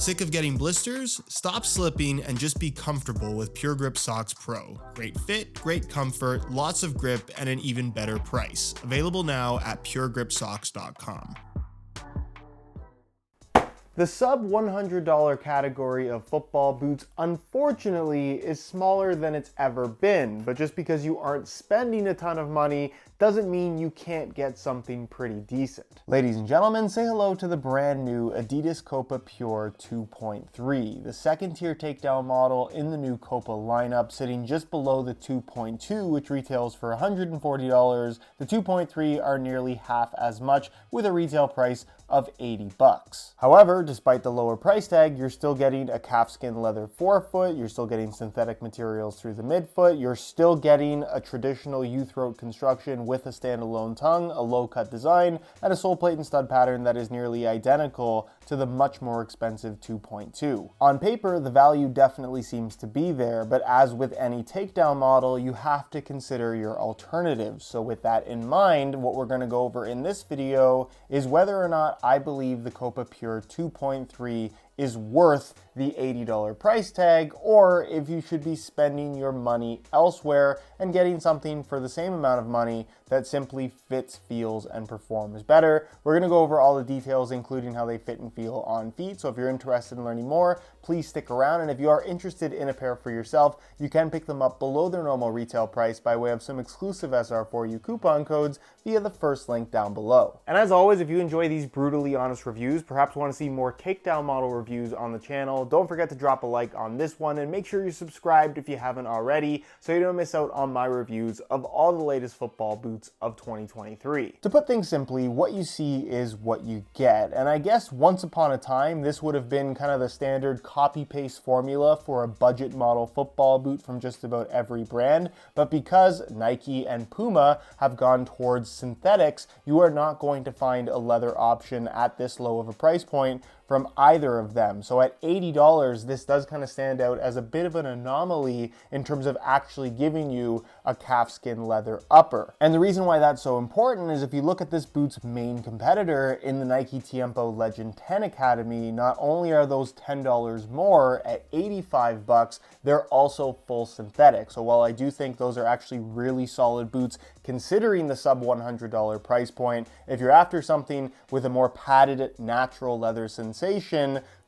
Sick of getting blisters? Stop slipping and just be comfortable with Pure Grip Socks Pro. Great fit, great comfort, lots of grip, and an even better price. Available now at puregripsocks.com. The sub $100 category of football boots, unfortunately, is smaller than it's ever been. But just because you aren't spending a ton of money doesn't mean you can't get something pretty decent. Ladies and gentlemen, say hello to the brand new Adidas Copa Pure 2.3, the second tier takedown model in the new Copa lineup, sitting just below the 2.2, which retails for $140. The 2.3 are nearly half as much, with a retail price of $80. However, despite the lower price tag, you're still getting a calfskin leather forefoot, you're still getting synthetic materials through the midfoot, you're still getting a traditional U-throat construction with a standalone tongue, a low-cut design, and a Soleplate and stud pattern that is nearly identical to the much more expensive 2.2. On paper, the value definitely seems to be there, but as with any takedown model, you have to consider your alternatives. So with that in mind, what we're going to go over in this video is whether or not I believe the Copa Pure 2.3 is worth the $80 price tag, or if you should be spending your money elsewhere and getting something for the same amount of money that simply fits, feels, and performs better. We're going to go over all the details, including how they fit and feel on feet. So if you're interested in learning more, please stick around. And if you are interested in a pair for yourself, you can pick them up below their normal retail price by way of some exclusive SR4U coupon codes via the first link down below. And as always, if you enjoy these brutally honest reviews, perhaps want to see more takedown model reviews on the channel, don't forget to drop a like on this one and make sure you're subscribed if you haven't already so you don't miss out on my reviews of all the latest football boots of 2023. To put things simply, what you see is what you get. And I guess once upon a time, this would have been kind of the standard copy-paste formula for a budget model football boot from just about every brand. But because Nike and Puma have gone towards synthetics, you are not going to find a leather option at this low of a price point from either of them. So at $80, this does kind of stand out as a bit of an anomaly in terms of actually giving you a calfskin leather upper. And the reason why that's so important is if you look at this boot's main competitor in the Nike Tiempo Legend 10 Academy, not only are those $10 more at $85, they're also full synthetic. So while I do think those are actually really solid boots considering the sub $100 price point, if you're after something with a more padded natural leather sensation,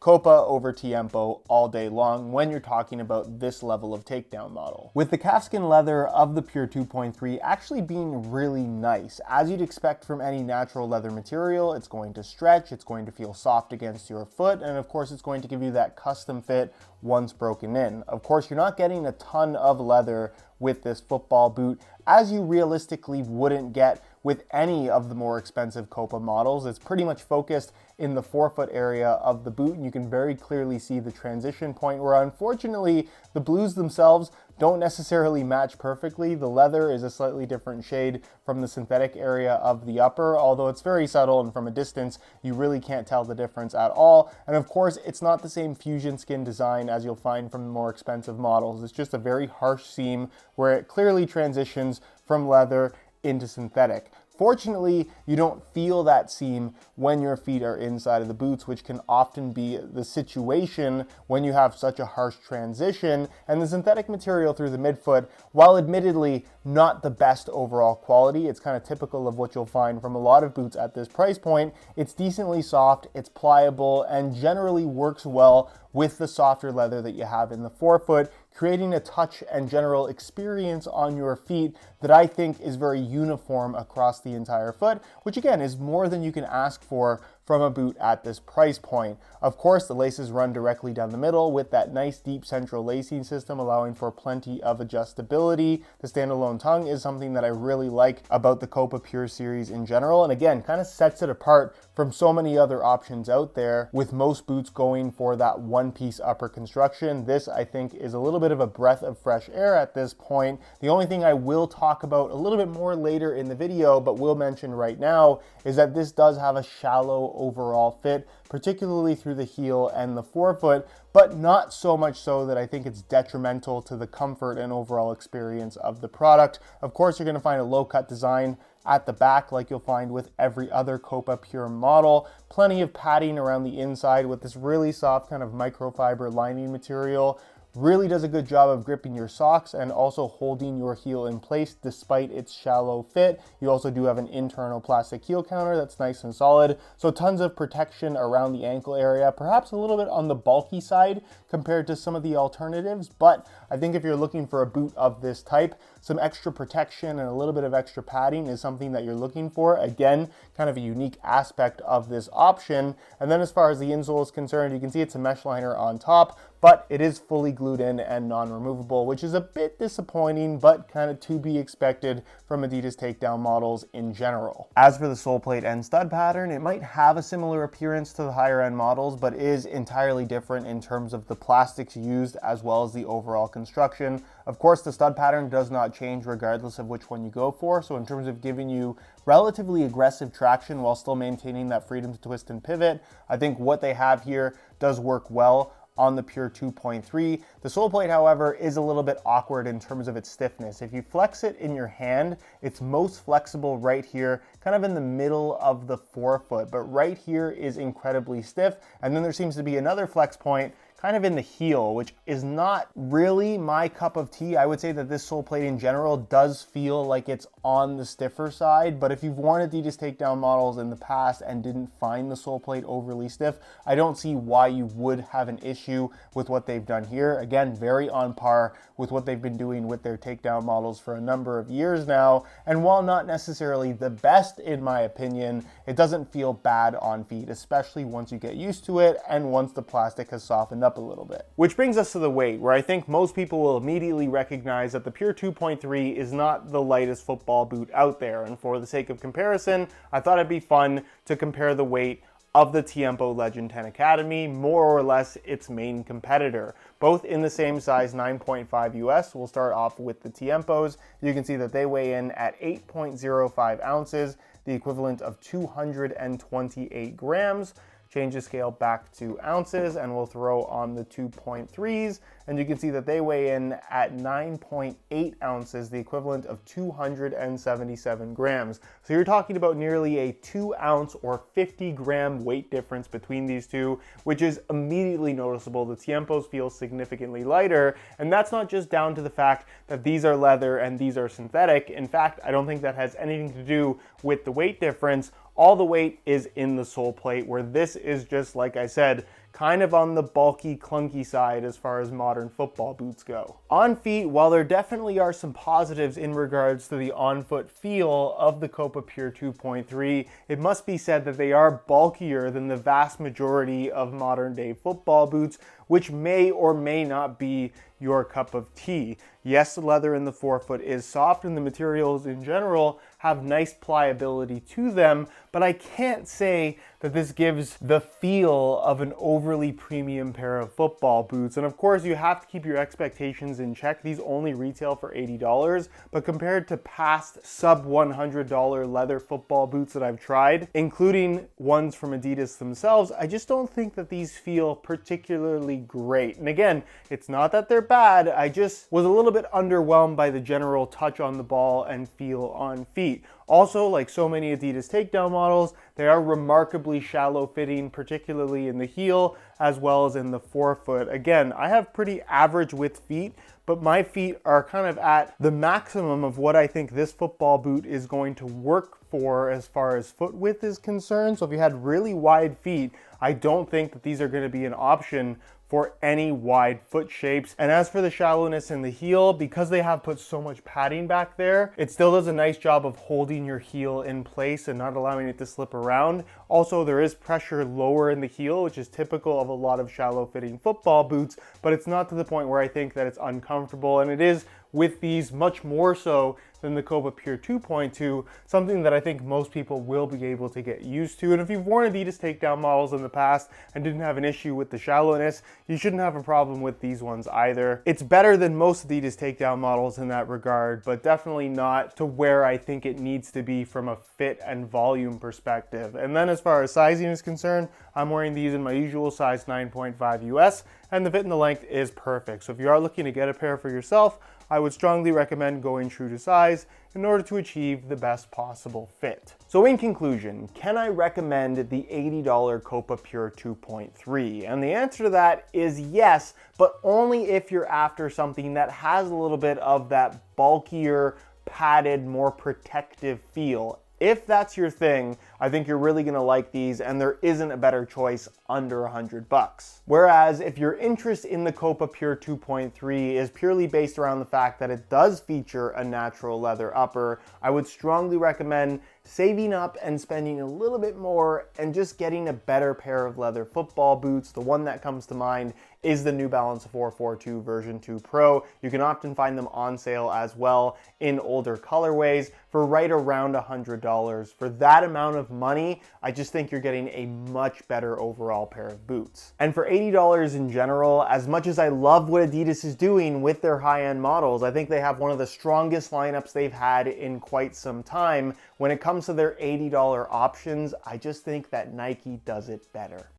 Copa over Tiempo all day long when you're talking about this level of takedown model. With the calfskin leather of the Pure 2.3 actually being really nice. As you'd expect from any natural leather material, it's going to stretch, it's going to feel soft against your foot, and of course it's going to give you that custom fit once broken in. Of course, you're not getting a ton of leather with this football boot, as you realistically wouldn't get with any of the more expensive Copa models. It's pretty much focused in the forefoot area of the boot, and you can very clearly see the transition point where unfortunately the blues themselves don't necessarily match perfectly. The leather is a slightly different shade from the synthetic area of the upper, although it's very subtle and from a distance you really can't tell the difference at all. And of course, it's not the same fusion skin design as you'll find from the more expensive models. It's just a very harsh seam where it clearly transitions from leather into synthetic. Fortunately, you don't feel that seam when your feet are inside of the boots, which can often be the situation when you have such a harsh transition. And the synthetic material through the midfoot, while admittedly not the best overall quality, it's kind of typical of what you'll find from a lot of boots at this price point. It's decently soft, it's pliable, and generally works well with the softer leather that you have in the forefoot, creating a touch and general experience on your feet that I think is very uniform across the entire foot, which again is more than you can ask for from a boot at this price point. Of course, the laces run directly down the middle with that nice deep central lacing system, allowing for plenty of adjustability. The standalone tongue is something that I really like about the Copa Pure series in general, and again, kind of sets it apart from so many other options out there, with most boots going for that one-piece upper construction. This, I think, is a little bit of a breath of fresh air at this point. The only thing I will talk about a little bit more later in the video, but will mention right now, is that this does have a shallow overall fit, particularly through the heel and the forefoot, but not so much so that I think it's detrimental to the comfort and overall experience of the product. Of course, you're going to find a low-cut design at the back like you'll find with every other Copa Pure model. Plenty of padding around the inside with this really soft kind of microfiber lining material. Really does a good job of gripping your socks and also holding your heel in place despite its shallow fit. You also do have an internal plastic heel counter that's nice and solid. So tons of protection around the ankle area, perhaps a little bit on the bulky side compared to some of the alternatives. But I think if you're looking for a boot of this type, some extra protection and a little bit of extra padding is something that you're looking for. Again, kind of a unique aspect of this option. And then as far as the insole is concerned, you can see it's a mesh liner on top, but it is fully glued in and non-removable, which is a bit disappointing, but kind of to be expected from Adidas takedown models in general. As for the sole plate and stud pattern, it might have a similar appearance to the higher end models, but is entirely different in terms of the plastics used as well as the overall construction. Of course, the stud pattern does not change regardless of which one you go for. So in terms of giving you relatively aggressive traction while still maintaining that freedom to twist and pivot, I think what they have here does work well on the Pure 2.3. The sole plate, however, is a little bit awkward in terms of its stiffness. If you flex it in your hand, it's most flexible right here, kind of in the middle of the forefoot, but right here is incredibly stiff. And then there seems to be another flex point kind of in the heel, which is not really my cup of tea. I would say that this sole plate in general does feel like it's on the stiffer side, but if you've worn Adidas takedown models in the past and didn't find the sole plate overly stiff, I don't see why you would have an issue with what they've done here. Again, very on par with what they've been doing with their takedown models for a number of years now. And while not necessarily the best in my opinion, it doesn't feel bad on feet, especially once you get used to it and once the plastic has softened up a little bit. Which brings us to the weight, where I think most people will immediately recognize that the Pure 2.3 is not the lightest football boot out there. And for the sake of comparison, I thought it'd be fun to compare the weight of the Tiempo Legend 10 Academy, more or less its main competitor. Both in the same size 9.5 US. We'll start off with the Tiempos. You can see that they weigh in at 8.05 ounces, the equivalent of 228 grams. Change the scale back to ounces and we'll throw on the 2.3s, and you can see that they weigh in at 9.8 ounces, the equivalent of 277 grams. So you're talking about nearly a 2 ounce or 50 gram weight difference between these two, which is immediately noticeable. The Tiempos feel significantly lighter, and that's not just down to the fact that these are leather and these are synthetic. In fact, I don't think that has anything to do with the weight difference. All the weight is in the sole plate, where this is just, like I said, kind of on the bulky, clunky side as far as modern football boots go. On feet, while there definitely are some positives in regards to the on-foot feel of the Copa Pure 2.3, it must be said that they are bulkier than the vast majority of modern day football boots, which may or may not be your cup of tea. Yes, the leather in the forefoot is soft and the materials in general have nice pliability to them, but I can't say that this gives the feel of an overly premium pair of football boots. And of course, you have to keep your expectations in check. These only retail for $80, but compared to past sub $100 leather football boots that I've tried, including ones from Adidas themselves, I just don't think that these feel particularly great. And again, it's not that they're bad, I just was a little bit underwhelmed by the general touch on the ball and feel on feet. Also, like so many Adidas takedown models, they are remarkably shallow fitting, particularly in the heel as well as in the forefoot. Again, I have pretty average width feet, but my feet are kind of at the maximum of what I think this football boot is going to work for as far as foot width is concerned. So if you had really wide feet, I don't think that these are going to be an option for any wide foot shapes. And as for the shallowness in the heel, because they have put so much padding back there, it still does a nice job of holding your heel in place and not allowing it to slip around. Also, there is pressure lower in the heel, which is typical of a lot of shallow fitting football boots, but it's not to the point where I think that it's uncomfortable, and it is with these much more so than the Copa Pure 2.2, something that I think most people will be able to get used to. And if you've worn Adidas takedown models in the past and didn't have an issue with the shallowness, you shouldn't have a problem with these ones either. It's better than most Adidas takedown models in that regard, but definitely not to where I think it needs to be from a fit and volume perspective. And then as far as sizing is concerned, I'm wearing these in my usual size 9.5 US, and the fit and the length is perfect. So if you are looking to get a pair for yourself, I would strongly recommend going true to size. size in order to achieve the best possible fit. So in conclusion, can I recommend the $80 Copa Pure 2.3? And the answer to that is yes, but only if you're after something that has a little bit of that bulkier, padded, more protective feel. If that's your thing, I think you're really gonna like these, and there isn't a better choice under $100. Whereas if your interest in the Copa Pure 2.3 is purely based around the fact that it does feature a natural leather upper, I would strongly recommend saving up and spending a little bit more and just getting a better pair of leather football boots. The one that comes to mind is the New Balance 442 version 2 Pro. You can often find them on sale as well in older colorways for right around $100. For that amount of money, I just think you're getting a much better overall pair of boots. And for $80 in general, as much as I love what Adidas is doing with their high-end models, I think they have one of the strongest lineups they've had in quite some time. When it comes to their $80 options, I just think that Nike does it better.